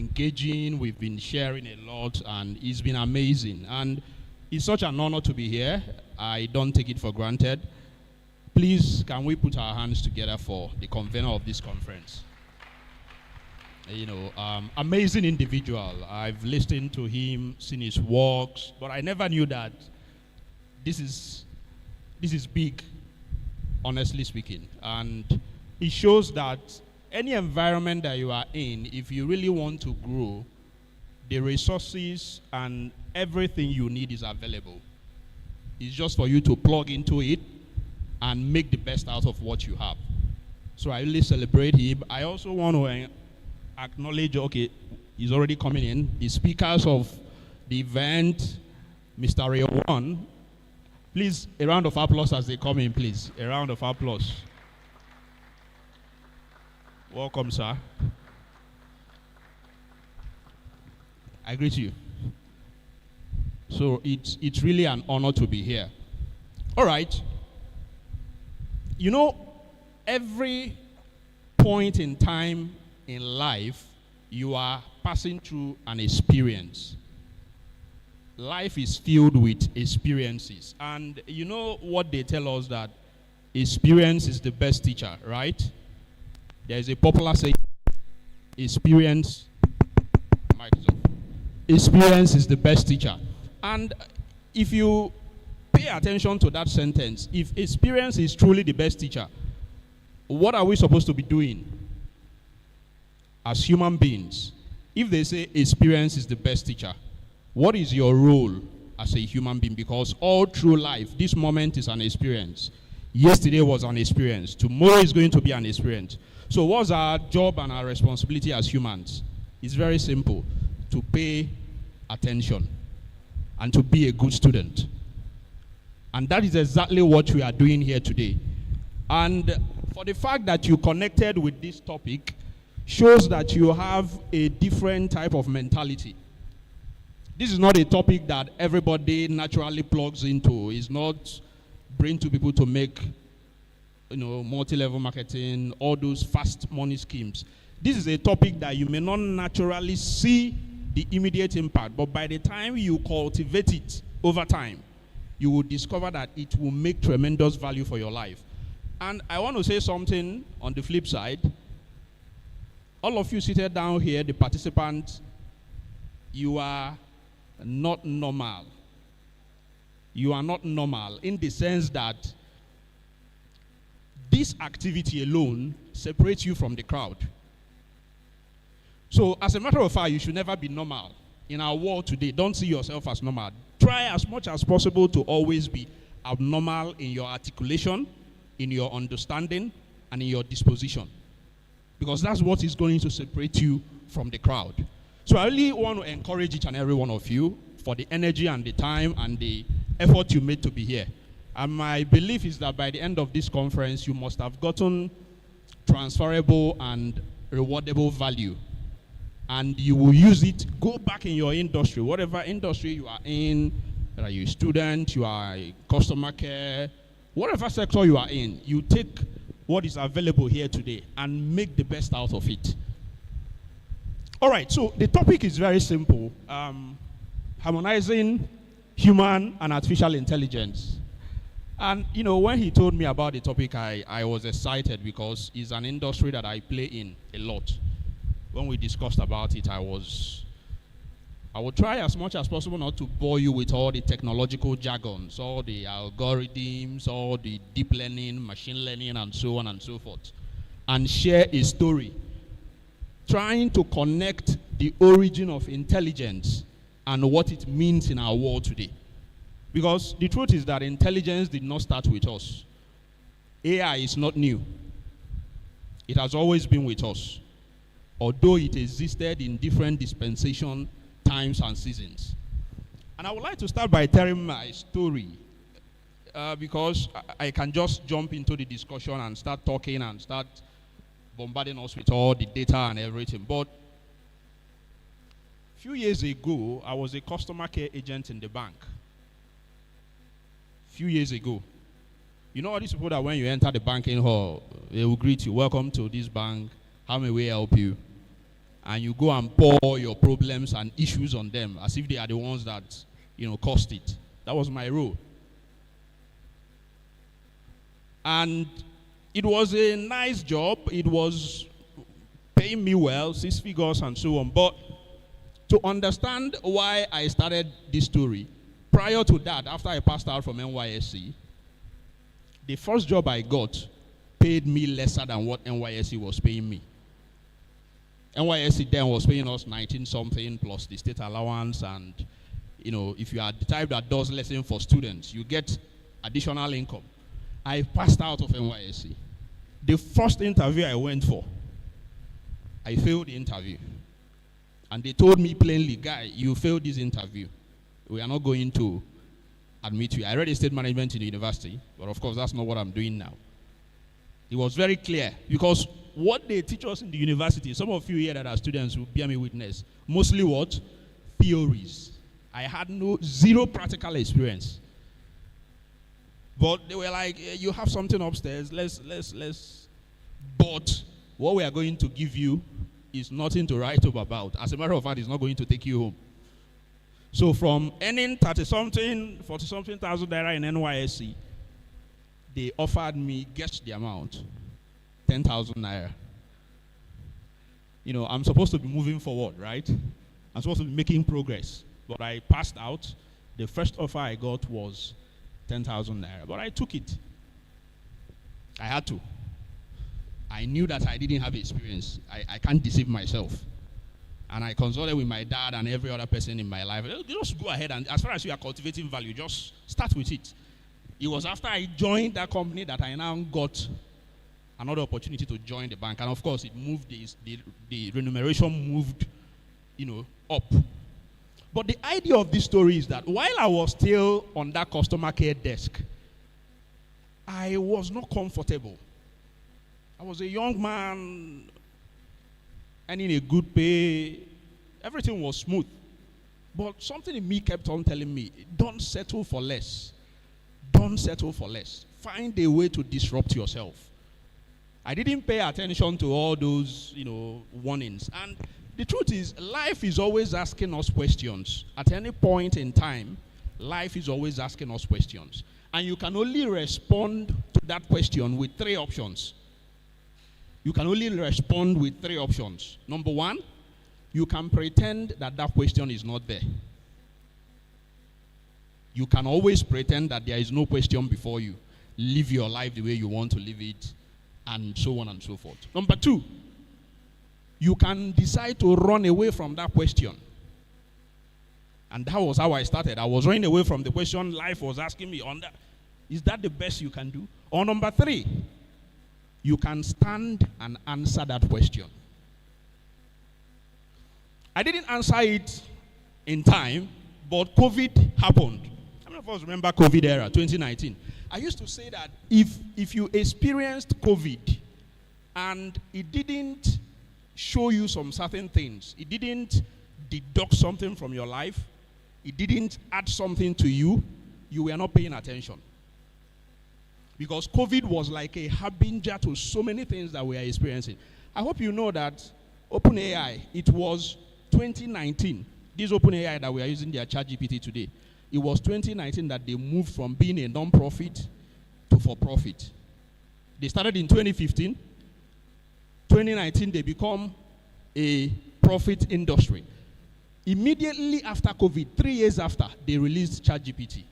engaging, we've been sharing a lot, and it's been amazing. And it's such an honor to be here. I don't take it for granted. Please, can we put our hands together for the convener of this conference? Amazing individual. I've listened to him, seen his works, but I never knew that this is big, honestly speaking. And it shows that any environment that you are in, if you really want to grow, the resources and everything you need is available. It's just for you to plug into it and make the best out of what you have. So I really celebrate him. I also want to acknowledge, okay, he's already coming in, the speakers of the event, Mr. RILWAN. Please, a round of applause as they come in, please. A round of applause. Welcome, sir. I greet you. So it's really an honor to be here. All right. You know, every point in time in life, you are passing through an experience. Life is filled with experiences. And you know what they tell us, that experience is the best teacher, right? There is a popular saying, experience is the best teacher. And if you pay attention to that sentence, if experience is truly the best teacher, what are we supposed to be doing as human beings? If they say experience is the best teacher, what is your role as a human being? Because all through life, this moment is an experience. Yesterday was an experience. Tomorrow is going to be an experience. So what's our job and our responsibility as humans? It's very simple: to pay attention and to be a good student. And that is exactly what we are doing here today. And for the fact that you connected with this topic shows that you have a different type of mentality. This is not a topic that everybody naturally plugs into. It's not bring to people to make multi-level marketing, all those fast money schemes. This is a topic that you may not naturally see the immediate impact, but by the time you cultivate it over time, you will discover that it will make tremendous value for your life. And I want to say something on the flip side. All of you seated down here, the participants, you are not normal. You are not normal in the sense that this activity alone separates you from the crowd. So as a matter of fact, you should never be normal. In our world today, don't see yourself as normal. Try as much as possible to always be abnormal in your articulation, in your understanding, and in your disposition. Because that's what is going to separate you from the crowd. So I really want to encourage each and every one of you for the energy and the time and the effort you made to be here. And my belief is that by the end of this conference, you must have gotten transferable and rewardable value. And you will use it, go back in your industry, whatever industry you are in, whether you're a student, you are a customer care, whatever sector you are in, you take what is available here today and make the best out of it. All right, so the topic is very simple. Harmonizing human and artificial intelligence. And, when he told me about the topic, I was excited because it's an industry that I play in a lot. When we discussed about it, I would try as much as possible not to bore you with all the technological jargons, all the algorithms, all the deep learning, machine learning, and so on and so forth, and share a story, trying to connect the origin of intelligence and what it means in our world today. Because the truth is that intelligence did not start with us. AI is not new. It has always been with us, although it existed in different dispensation, times, and seasons. And I would like to start by telling my story, because I can just jump into the discussion and start talking and start bombarding us with all the data and everything. But a few years ago, I was a customer care agent in the bank. Few years ago. You know all these people that when you enter the banking hall, they will greet you, welcome to this bank, how may we help you? and you go and pour your problems and issues on them as if they are the ones that, caused it. That was my role. And it was a nice job. It was paying me well, 6 figures and so on. But to understand why I started this story, prior to that, after I passed out from NYSC, the first job I got paid me lesser than what NYSC was paying me. NYSC then was paying us 19-something plus the state allowance, and if you are the type that does lesson for students, you get additional income. I passed out of NYSC. The first interview I went for, I failed the interview. And they told me plainly, guy, you failed this interview. We are not going to admit you. I read estate management in the university, but of course that's not what I'm doing now. It was very clear, because what they teach us in the university, some of you here that are students will bear me witness, mostly what? Theories. I had zero practical experience. But they were like, you have something upstairs, let's. But what we are going to give you is nothing to write up about. As a matter of fact, it's not going to take you home. So from earning 30-something, 40-something thousand naira in NYSC, they offered me, guess the amount, 10,000 naira. I'm supposed to be moving forward, right? I'm supposed to be making progress. But I passed out. The first offer I got was 10,000 naira. But I took it. I had to. I knew that I didn't have experience. I can't deceive myself. And I consulted with my dad and every other person in my life. Just go ahead, and as far as you are cultivating value, just start with it. It was after I joined that company that I now got another opportunity to join the bank. And of course, it moved, the remuneration moved, up. But the idea of this story is that while I was still on that customer care desk, I was not comfortable. I was a young man, earning a good pay. Everything was smooth. But something in me kept on telling me, don't settle for less. Don't settle for less. Find a way to disrupt yourself. I didn't pay attention to all those, warnings. And the truth is, life is always asking us questions. At any point in time, life is always asking us questions. And you can only respond to that question with 3 options. You can only respond with 3 options. Number 1, you can pretend that that question is not there. You can always pretend that there is no question before you. Live your life the way you want to live it, and so on and so forth. Number 2, you can decide to run away from that question. And that was how I started. I was running away from the question life was asking me on that. Is that the best you can do? Or number 3, you can stand and answer that question. I didn't answer it in time, but COVID happened. How many of us remember COVID era, 2019? I used to say that if you experienced COVID and it didn't show you some certain things, it didn't deduct something from your life, it didn't add something to you, you were not paying attention. Because COVID was like a harbinger to so many things that we are experiencing. I hope you know that OpenAI, it was 2019. This OpenAI that we are using their ChatGPT today, it was 2019 that they moved from being a non-profit to for-profit. They started in 2015. 2019, they become a profit industry. Immediately after COVID, 3 years after, they released ChatGPT.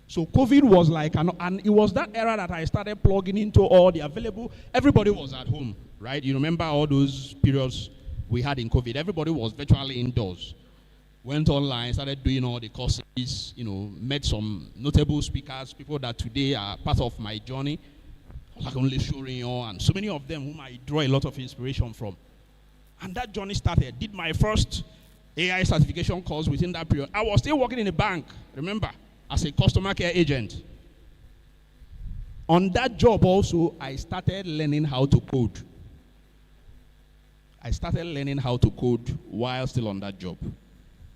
So COVID was like, and it was that era that I started plugging into all the available. Everybody was at home, right? You remember all those periods we had in COVID. Everybody was virtually indoors. Went online, started doing all the courses, met some notable speakers, people that today are part of my journey, like only showing and so many of them whom I draw a lot of inspiration from. And that journey started. Did my first AI certification course within that period. I was still working in a bank, remember, as a customer care agent. On that job also, I started learning how to code. I started learning how to code while still on that job.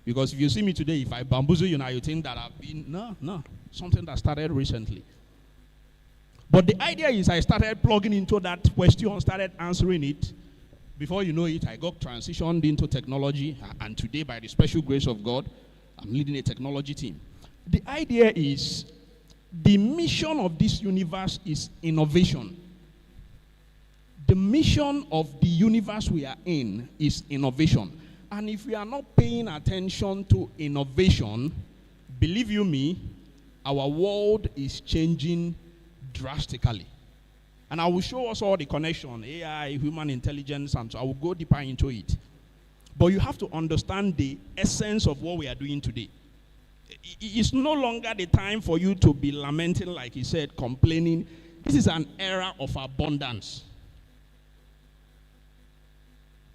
Because if you see me today, if I bamboozle you now, you think that I've been, no, something that started recently. But the idea is I started plugging into that question, started answering it, Before you know it, I got transitioned into technology, and today, by the special grace of God, I'm leading a technology team. The idea is the mission of this universe is innovation. The mission of the universe we are in is innovation. And if we are not paying attention to innovation, believe you me, our world is changing drastically. And I will show us all the connection, AI, human intelligence, and so I will go deeper into it. But you have to understand the essence of what we are doing today. It's no longer the time for you to be lamenting, like he said, complaining. This is an era of abundance.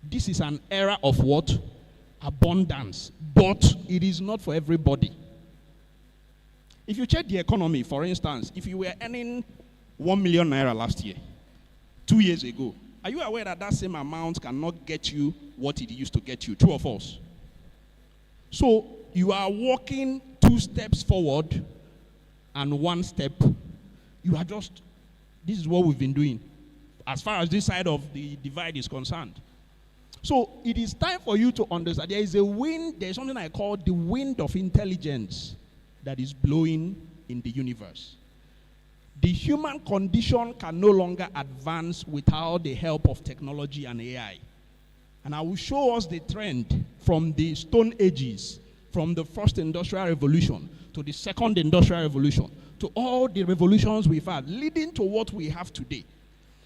This is an era of what? Abundance. But it is not for everybody. If you check the economy, for instance, if you were earning 1 million naira last year, 2 years ago, are you aware that that same amount cannot get you what it used to get you? True or false? So you are walking 2 steps forward and 1 step. You are just, this is what we've been doing as far as this side of the divide is concerned. So it is time for you to understand there is a wind, there's something I call the wind of intelligence that is blowing in the universe. The human condition can no longer advance without the help of technology and AI. And I will show us the trend from the Stone Ages, from the first industrial revolution to the second industrial revolution, to all the revolutions we've had, leading to what we have today.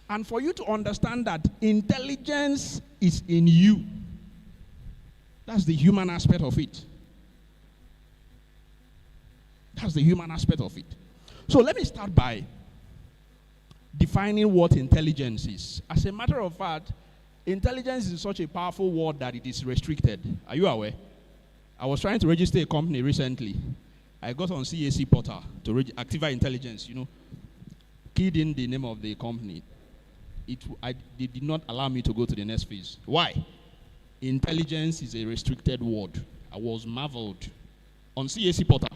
And for you to understand that intelligence is in you. That's the human aspect of it. That's the human aspect of it. So let me start by defining what intelligence is. As a matter of fact, intelligence is such a powerful word that it is restricted. Are you aware? I was trying to register a company recently. I got on CAC portal to Activa Intelligence, keyed in the name of the company. They did not allow me to go to the next phase. Why? Intelligence is a restricted word. I was marveled on CAC portal.